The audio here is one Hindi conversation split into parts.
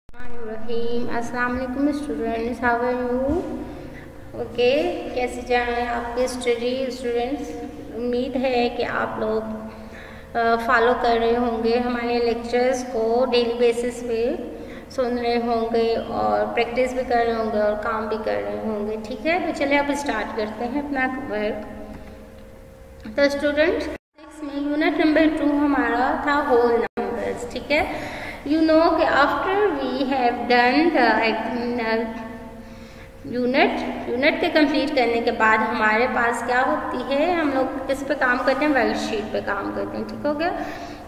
अस्सलाम वालेकुम students, how are you? Okay, कैसे जा रहे हैं आपके स्टडी स्टूडेंट्स? उम्मीद है कि आप लोग फॉलो कर रहे होंगे हमारे लेक्चर्स को, डेली बेसिस पे सुन रहे होंगे और प्रैक्टिस भी कर रहे होंगे और काम भी कर रहे होंगे। ठीक है, तो चलिए अब स्टार्ट करते हैं अपना वर्क। तो स्टूडेंट्स, में यूनिट नंबर 2 हमारा था होल नंबर्स। ठीक है, you know कि after we have done the unit के कंप्लीट करने के बाद हमारे पास क्या होती है, हम लोग किस पे काम करते हैं, वर्कशीट पे काम करते हैं। ठीक हो गया,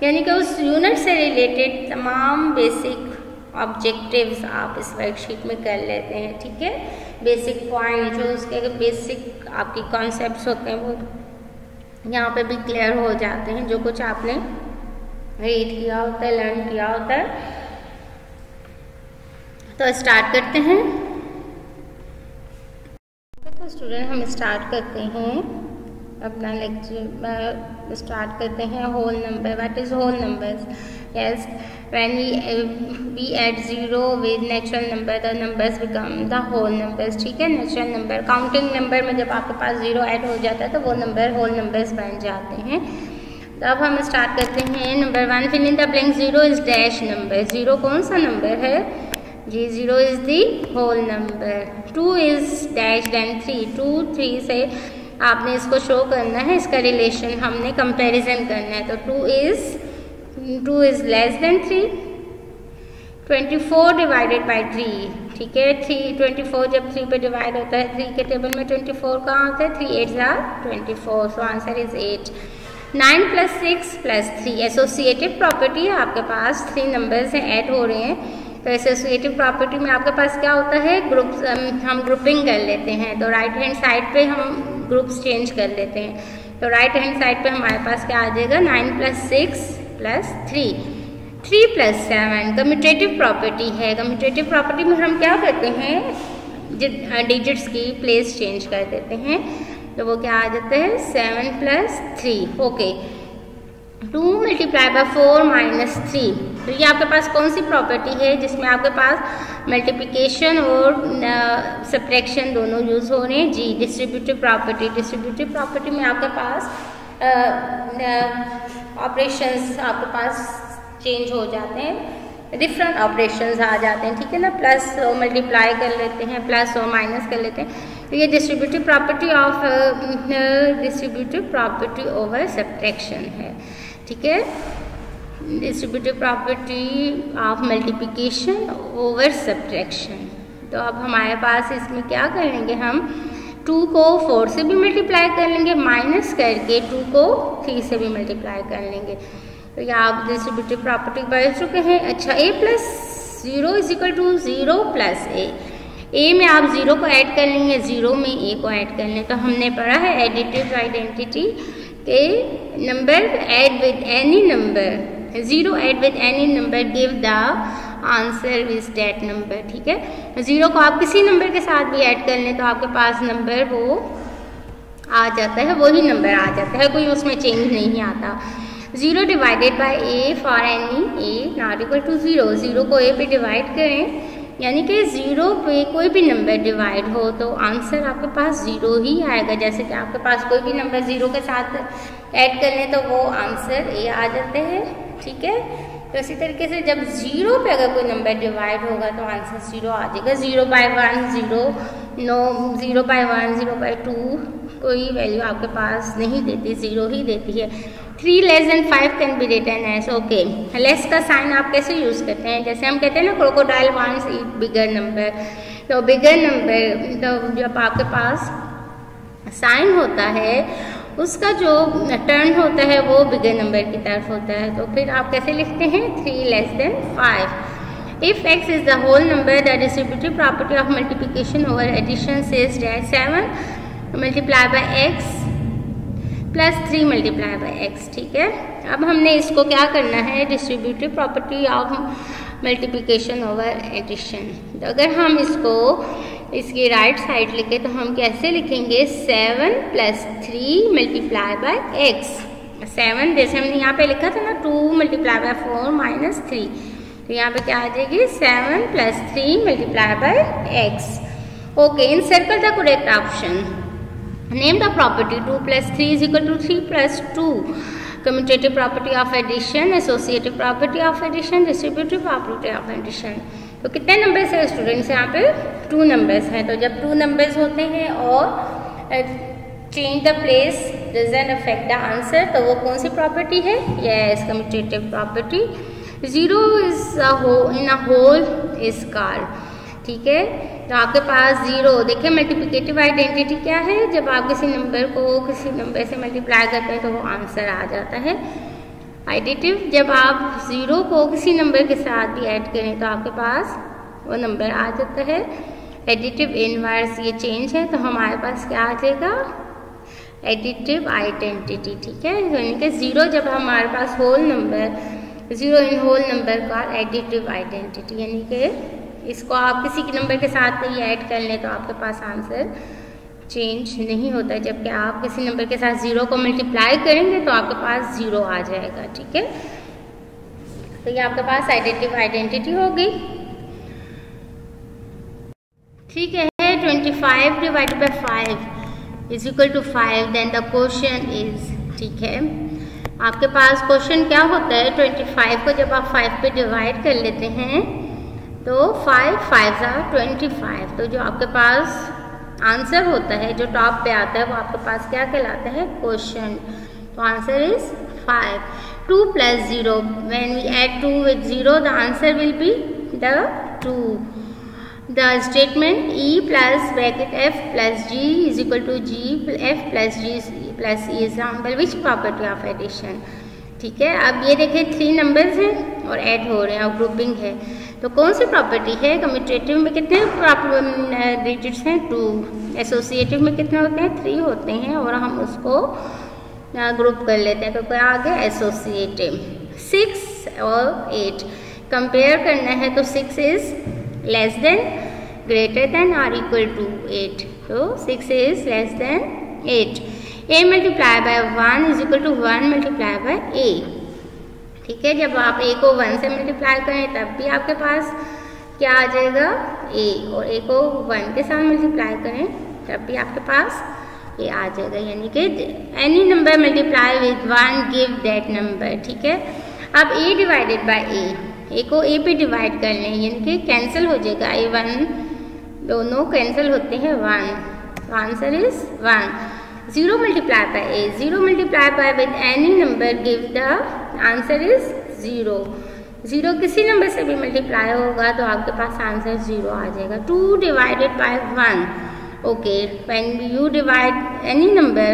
यानी कि उस यूनिट से रिलेटेड तमाम बेसिक ऑब्जेक्टिव्स आप इस वर्कशीट में कर लेते हैं। ठीक है, बेसिक पॉइंट जो उसके बेसिक आपकी कॉन्सेप्ट्स होते हैं वो यहाँ पे भी क्लियर हो जाते हैं, जो कुछ आपने रीड किया होता है, लर्न किया होता है। तो स्टार्ट करते हैं। तो स्टूडेंट, हम स्टार्ट करते हैं अपना लेक्चर। स्टार्ट करते हैं whole number. What is whole numbers? Yes, when we add zero with natural number the numbers become the whole numbers. ठीक है, नेचुरल नंबर, काउंटिंग नंबर में जब आपके पास जीरो ऐड हो जाता है तो वो नंबर होल नंबर्स बन जाते हैं। तो अब हम स्टार्ट करते हैं। Number 1, fill in the blank. Zero is dash number. Zero कौन सा नंबर है जी? Zero is the whole number. 2 is dash then 3। 2 3 से आपने इसको शो करना है, इसका रिलेशन हमने कंपैरिजन करना है। तो 2 is less then 3। 24 divided by 3। ठीक है, 24 जब 3 पे डिवाइड होता है, 3 के टेबल में 24 कहाँ आता है? 3 8 are 24, so answer is 8। 9 + 6 + 3 associative property है, आपके पास 3 नंबर्स हैं, ऐड हो रहे हैं। तो एसोसिएटिव प्रॉपर्टी में आपके पास क्या होता है, ग्रुप्स, हम ग्रुपिंग कर लेते हैं। तो राइट हैंड साइड पे हम ग्रुप्स चेंज कर लेते हैं। तो राइट हैंड साइड पे हमारे पास क्या आ जाएगा? 9 + 6 + 3। 3 + 7 कम्यूटेटिव प्रॉपर्टी है। कम्यूटेटिव प्रॉपर्टी में हम क्या करते हैं, डिजिट्स की प्लेस चेंज कर देते हैं। तो वो क्या आ जाता है? 7 + 3। ओके, 2 × 4 - 3। तो ये आपके पास कौन सी प्रॉपर्टी है जिसमें आपके पास मल्टीप्लिकेशन और सब्ट्रैक्शन दोनों यूज हो रहे हैं? जी, डिस्ट्रीब्यूटिव प्रॉपर्टी। डिस्ट्रीब्यूटिव प्रॉपर्टी में आपके पास ऑपरेशंस आपके पास चेंज हो जाते हैं, डिफरेंट ऑपरेशंस आ जाते हैं। ठीक है ना, प्लस और मल्टीप्लाई कर लेते हैं, प्लस और माइनस कर लेते हैं। तो ये डिस्ट्रीब्यूटिव प्रॉपर्टी ओवर सब्ट्रैक्शन है। ठीक है, distributive property of multiplication over subtraction. तो अब हमारे पास इसमें क्या करेंगे, हम 2 को 4 से भी मल्टीप्लाई कर लेंगे, माइनस करके 2 को 3 से भी मल्टीप्लाई कर लेंगे। तो ये आप डिस्ट्रीब्यूटिव प्रॉपर्टी पढ़ चुके हैं। अच्छा, a + 0 = 0 + a। ए में आप 0 को ऐड कर लेंगे, 0 में a को ऐड कर लें। तो हमने पढ़ा है एडिटिव आइडेंटिटी के number add with any number, 0 add with any number give the answer with that number. ठीक है, 0 को आप किसी नंबर के साथ भी ऐड कर लें तो आपके पास नंबर वो आ जाता है, वही नंबर आ जाता है, कोई उसमें चेंज नहीं आता। 0 divided by a for any a not equal to 0। 0 को a पे डिवाइड करें, यानी कि 0 पे कोई भी नंबर डिवाइड हो तो आंसर आपके पास 0 ही आएगा। जैसे कि आपके पास कोई भी नंबर 0 के साथ ऐड कर लें तो वो आंसर a आ जाते हैं। ठीक है, तो इसी तरीके से जब 0 पे अगर कोई नंबर डिवाइड होगा तो आंसर 0 आ जाएगा। 0/1 0, 0/1 0/2 कोई वैल्यू आपके पास नहीं देती, 0 ही देती है। 3 < 5 can be written as. Okay, less का साइन आप कैसे यूज करते हैं? जैसे हम कहते हैं ना, क्रोकोडाइल वांट्स ईट बिगर नंबर। तो बिगर नंबर, तो जब आपके पास साइन होता है उसका जो टर्न होता है वो बिगर नंबर की तरफ होता है। तो फिर आप कैसे लिखते हैं? 3 < 5। If x is the whole number, the distributive property of multiplication over addition says that 7 multiplied by x + 3 multiplied by x। ठीक है, अब हमने इसको क्या करना है, distributive property of multiplication over addition. तो अगर हम इसको इसकी राइट साइड लिखे तो हम कैसे लिखेंगे? 7 + 3 multiplied by x। 7 जैसे हमने यहाँ पे लिखा था ना, 2 multiplied by 4 - 3। तो यहाँ पे क्या आ जाएगी 7 + 3 × x। Okay, encircle the correct option. Name the property 2 + 3 = 3 + 2. Commutative property of addition, associative property of addition, distributive property of addition. तो कितने नंबर्स है स्टूडेंट्स? यहाँ पे 2 नंबर्स हैं। तो जब 2 नंबर्स होते हैं और change the place doesn't affect the answer, तो वो कौन सी प्रॉपर्टी है? Yes, commutative property. 0 in a whole is called. ठीक है, तो आपके पास 0, देखिए मल्टीप्लिकेटिव आइडेंटिटी क्या है? जब आप किसी नंबर को किसी नंबर से मल्टीप्लाई करते हैं तो वो आंसर आ जाता है। एडिटिव, जब आप 0 को किसी नंबर के साथ भी ऐड करें तो आपके पास वो नंबर आ जाता है। एडिटिव इनवर्स ये चेंज है, तो हमारे पास क्या आ जाएगा? Additive identity. ठीक है, यानी कि 0 जब हमारे पास whole number 0 in whole number का एडिटिव आइडेंटिटी, यानी कि इसको आप किसी के नंबर के साथ नहीं ऐड कर लें तो आपके पास आंसर चेंज नहीं होता है। जबकि आप किसी नंबर के साथ 0 को मल्टीप्लाई करेंगे तो आपके पास 0 आ जाएगा। ठीक है, तो ये आपके पास एडिटिव आइडेंटिटी होगी। ठीक है, 25 ÷ 5 = 5, देन द क्वेश्चन इज। ठीक है, आपके पास क्वेश्चन क्या होता है? 25 को जब आप 5 पे डिवाइड कर लेते हैं तो 5 5 = 25। तो जो आपके पास आंसर होता है, जो टॉप पे आता है, वो आपके पास क्या कहलाता है? क्वेश्चन। तो answer is 5। 2 + 0, when we add 2 with 0 the answer will be the 2. The statement E + (f + g) = g f + g + e example which property of addition? ठीक है, अब ये देखिए 3 नंबर्स हैं और ऐड हो रहे हैं और ग्रुपिंग है, तो कौन सी प्रॉपर्टी है? कम्यूटेटिव में कितने डिजिट्स हैं? 2। एसोसिएटिव में कितने होते हैं? 3 होते हैं, और हम उसको ग्रुप कर लेते हैं। तो क्या आ गया? एसोसिएटिव। 6 और 8 कंपेयर करना है, तो 6 is less then, greater than और इक्वल टू 8। तो 6 is less than 8। a × 1 = 1 × a। ठीक है, जब आप a को 1 से मल्टीप्लाई करें तब भी आपके पास क्या आ जाएगा? a, और a को 1 के साथ मल्टीप्लाई करें तब भी आपके पास a आ जाएगा। यानी कि any number multiply with 1 give that number. ठीक है, अब a / a को a पे डिवाइड कर लें, यानी कि कैंसिल हो जाएगा। a1 दोनों कैंसिल होते हैं 1, तो answer is 1। 0 × a, 0 × with any number give the answer is 0। 0 किसी नंबर से भी मल्टीप्लाई होगा तो आपके पास आंसर 0 आ जाएगा। 2 / 1, okay, when you divide any number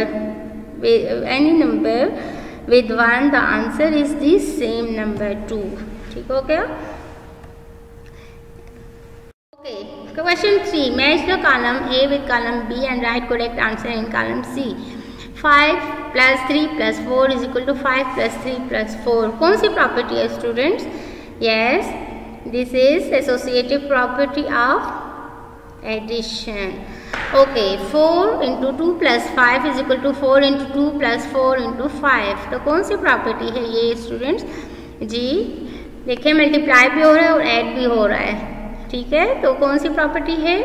with 1 the answer is the same number 2। ठीक हो गया? Okay, question 3, match the column A with column B and write correct answer in column C। 5 + 3 + 4 = 5 + 3 + 4 कौन सी प्रॉपर्टी है students? Yes, this is associative property of addition. Okay, 4 × 2 + 5 = 4 × 2 + 4 × 5। तो कौन सी प्रॉपर्टी है ये स्टूडेंट्स? जी देखिए, मल्टीप्लाई भी हो रहा है और ऐड भी हो रहा है। ठीक है, तो कौन सी प्रॉपर्टी है?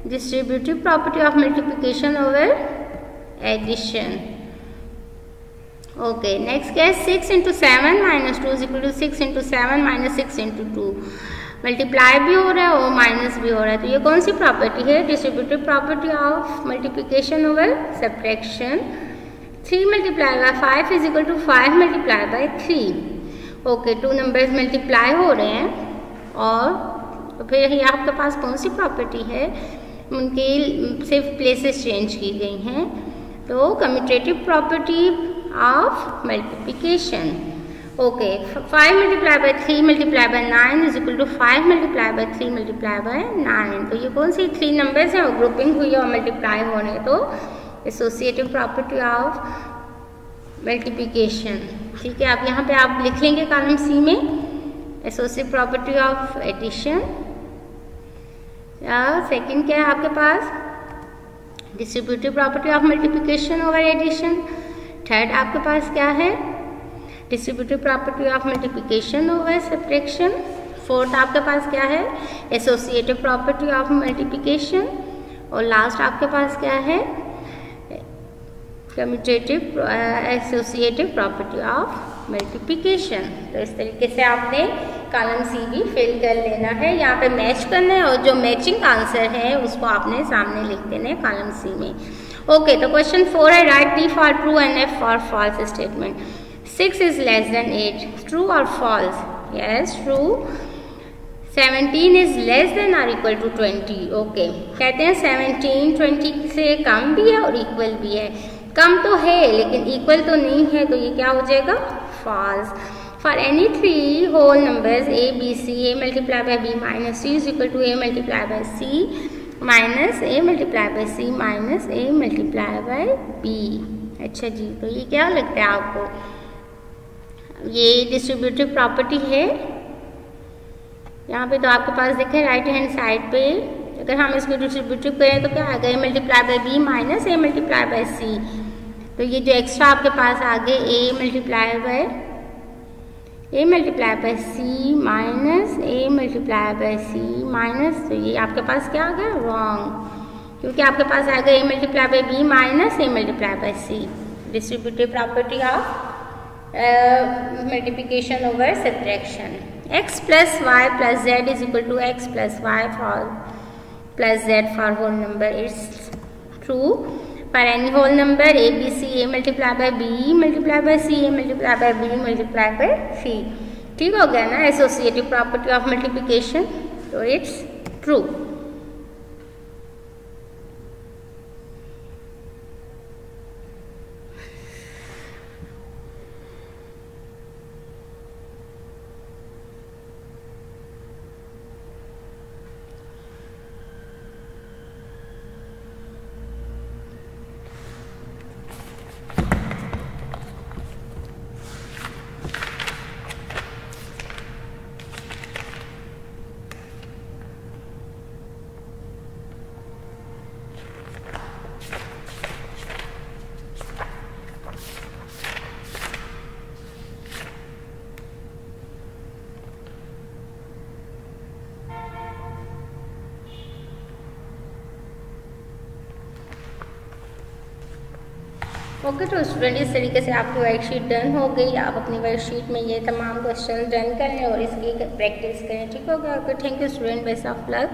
Distributive property of multiplication over addition. Okay, next क्या है? 6 × 7 - 2 = 6 × 7 - 6 × 2। मल्टीप्लाई भी हो रहा है और माइनस भी हो रहा है, तो ये कौन सी प्रॉपर्टी है? Distributive property of multiplication over subtraction. 3 × 5 = 5 × 3। Okay, 2 numbers multiply हो रहे हैं और तो फिर ये आपके पास कौन सी प्रॉपर्टी है? उनकी सिर्फ प्लेसेस चेंज की गई हैं, तो commutative property of multiplication. Okay, 5 × 3 × 9 = 5 × 3 × 9। तो ये कौन सी 3 नंबर्स हैं और ग्रुपिंग हुई है और मल्टीप्लाई हो रहे हैं, तो एसोसिएटिव प्रॉपर्टी ऑफ मल्टीप्लिकेशन। ठीक है, आप यहाँ पे आप लिख लेंगे कॉलम सी में associative property of addition. Second क्या है आपके पास? Distributive property of multiplication over addition. Third आपके पास क्या है? Distributive property of multiplication over subtraction. Fourth आपके पास क्या है, एसोसिएटिव प्रॉपर्टी ऑफ मल्टीप्लिकेशन, और लास्ट आपके पास क्या है, commutative associative property of multiplication. तो इस तरीके से आपने कॉलम सी भी फिल कर लेना है, यहाँ पे मैच करना है और जो मैचिंग आंसर है उसको आपने सामने लिख देना है कॉलम सी में। ओके, तो क्वेश्चन 4 है, write D for true and F for false statement. 6 is less than 8, true और false? Yes, true. 17 is less than और इक्वल टू 20। ओके, कहते हैं 17 20 से कम भी है और इक्वल भी है। कम तो है लेकिन इक्वल तो नहीं है, तो ये क्या हो जाएगा, false. For any 3 whole numbers a b c, a multiply by b minus c is equal to a multiply by c minus a multiply by c minus a multiply by b। अच्छा जी, तो ये क्या लगता है आपको, ये डिस्ट्रीब्यूटिव प्रॉपर्टी है। यहाँ पे तो आपके पास देखें राइट हैंड साइड पे, अगर हम इसको डिस्ट्रीब्यूटिव करें तो क्या आएगा, a multiply by b minus a multiply by c। तो ये जो एक्स्ट्रा आपके पास आगे a multiply by c minus a multiply by c minus, तो ये आपके पास क्या आ गया, रॉन्ग, क्योंकि आपके पास आएगा a multiply by b minus a multiply by c। Distributive property of multiplication over subtraction. x plus y plus z is equal to x plus y for plus z for whole number, it's true. For any whole number a b c, a multiply by b multiply by c, a multiply by b multiply by c। ठीक हो गया ना, एसोसिएटिव प्रॉपर्टी ऑफ मल्टीप्लिकेशन, तो इट्स ट्रू। ओके, तो स्टूडेंट इस तरीके से आपकी वर्कशीट डन हो गई। आप अपनी वर्कशीट में ये तमाम क्वेश्चन डन करें और इसकी प्रैक्टिस करें। ठीक हो गया? Okay, thank you student, best of luck.